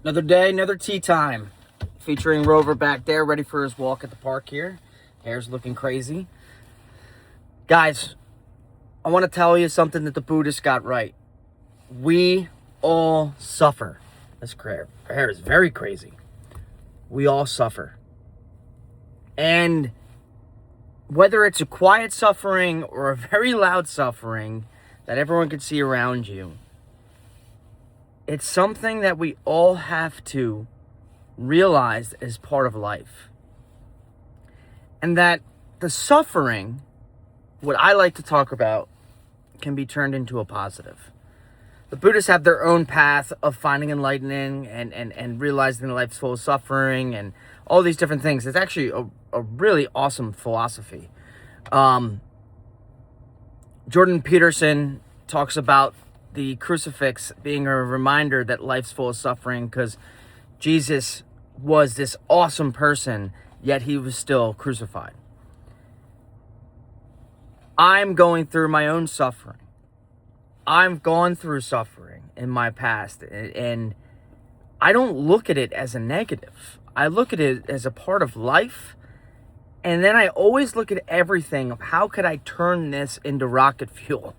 Another day, another tea time. Featuring Rover back there, ready for his walk at the park here. Hair's looking crazy. Guys, I want to tell you something that the Buddhists got right. We all suffer. This hair is very crazy. We all suffer. And whether it's a quiet suffering or a very loud suffering that everyone can see around you, it's something that we all have to realize is part of life. And that the suffering, what I like to talk about, can be turned into a positive. The Buddhists have their own path of finding enlightenment and realizing that life's full of suffering and all these different things. It's actually a really awesome philosophy. Jordan Peterson talks about the crucifix being a reminder that life's full of suffering because Jesus was this awesome person, yet he was still crucified. I'm going through my own suffering. I've gone through suffering in my past, and I don't look at it as a negative. I look at it as a part of life, and then I always look at everything of how could I turn this into rocket fuel?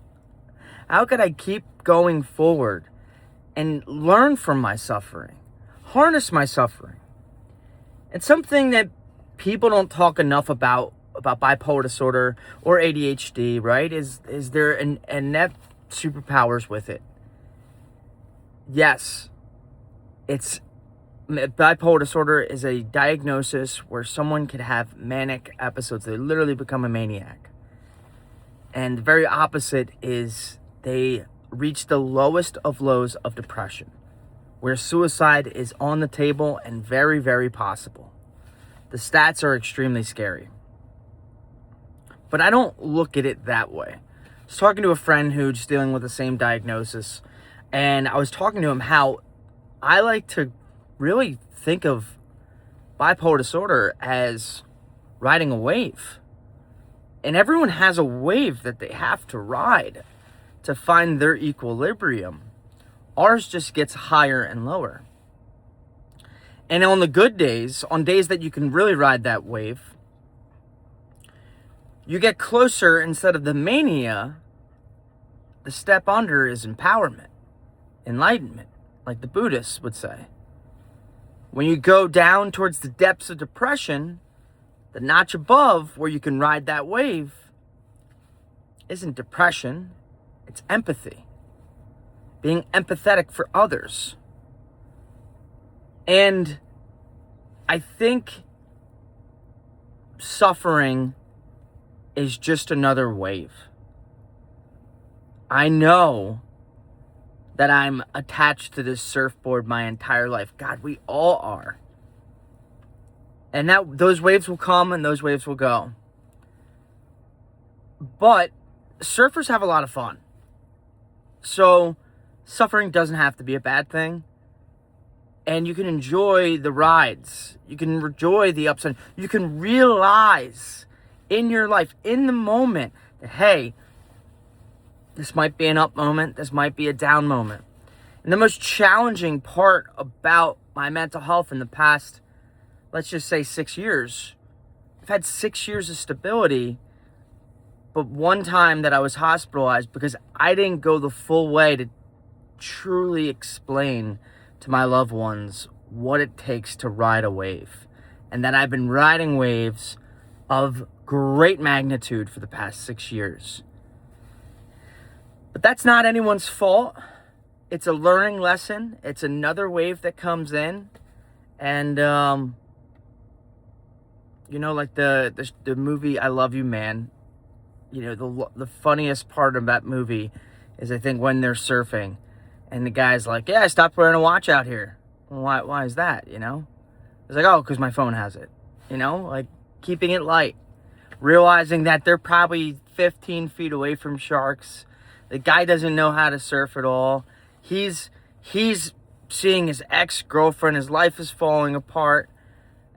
How could I keep going forward and learn from my suffering, harness my suffering? It's something that people don't talk enough about bipolar disorder or ADHD, right? Is there an net superpowers with it? Yes, it's bipolar disorder is a diagnosis where someone could have manic episodes. They literally become a maniac. And the very opposite is they reach the lowest of lows of depression, where suicide is on the table and very, very possible. The stats are extremely scary. But I don't look at it that way. I was talking to a friend who's dealing with the same diagnosis, and I was talking to him how I like to really think of bipolar disorder as riding a wave. And everyone has a wave that they have to ride to find their equilibrium. Ours just gets higher and lower. And on the good days, on days that you can really ride that wave, you get closer. Instead of the mania, the step under is empowerment, enlightenment, like the Buddhists would say. When you go down towards the depths of depression, the notch above where you can ride that wave isn't depression, it's empathy. Being empathetic for others. And I think suffering is just another wave. I know that I'm attached to this surfboard my entire life. God, we all are. And those waves will come and those waves will go. But surfers have a lot of fun. So suffering doesn't have to be a bad thing. And you can enjoy the rides. You can enjoy the ups and you can realize in your life, in the moment, that, hey, this might be an up moment. This might be a down moment. And the most challenging part about my mental health in the past, let's just say 6 years, I've had 6 years of stability, but one time that I was hospitalized because I didn't go the full way to truly explain to my loved ones what it takes to ride a wave. And that I've been riding waves of great magnitude for the past 6 years. But that's not anyone's fault. It's a learning lesson. It's another wave that comes in. And, like the movie I Love You, Man. The funniest part of that movie is, I think, when they're surfing. And the guy's like, yeah, I stopped wearing a watch out here. Well, why is that, It's like, oh, because my phone has it. Like keeping it light. Realizing that they're probably 15 feet away from sharks. The guy doesn't know how to surf at all. He's seeing his ex-girlfriend. His life is falling apart.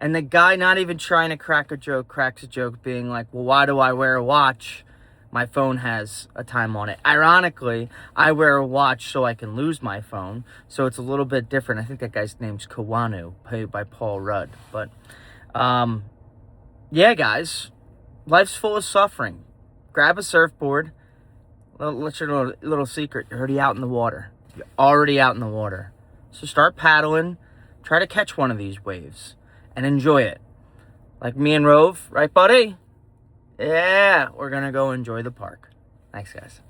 And the guy, not even trying to crack a joke, cracks a joke being like, well, why do I wear a watch my phone has a time on it. Ironically, I wear a watch so I can lose my phone, so it's a little bit different. I think that guy's name's Kawanu, played by Paul Rudd. But, yeah, guys, life's full of suffering. Grab a surfboard. Let's your little secret. You're already out in the water. You're already out in the water. So start paddling. Try to catch one of these waves and enjoy it. Like me and Rove, right, buddy? Yeah, we're going to go enjoy the park. Thanks, guys.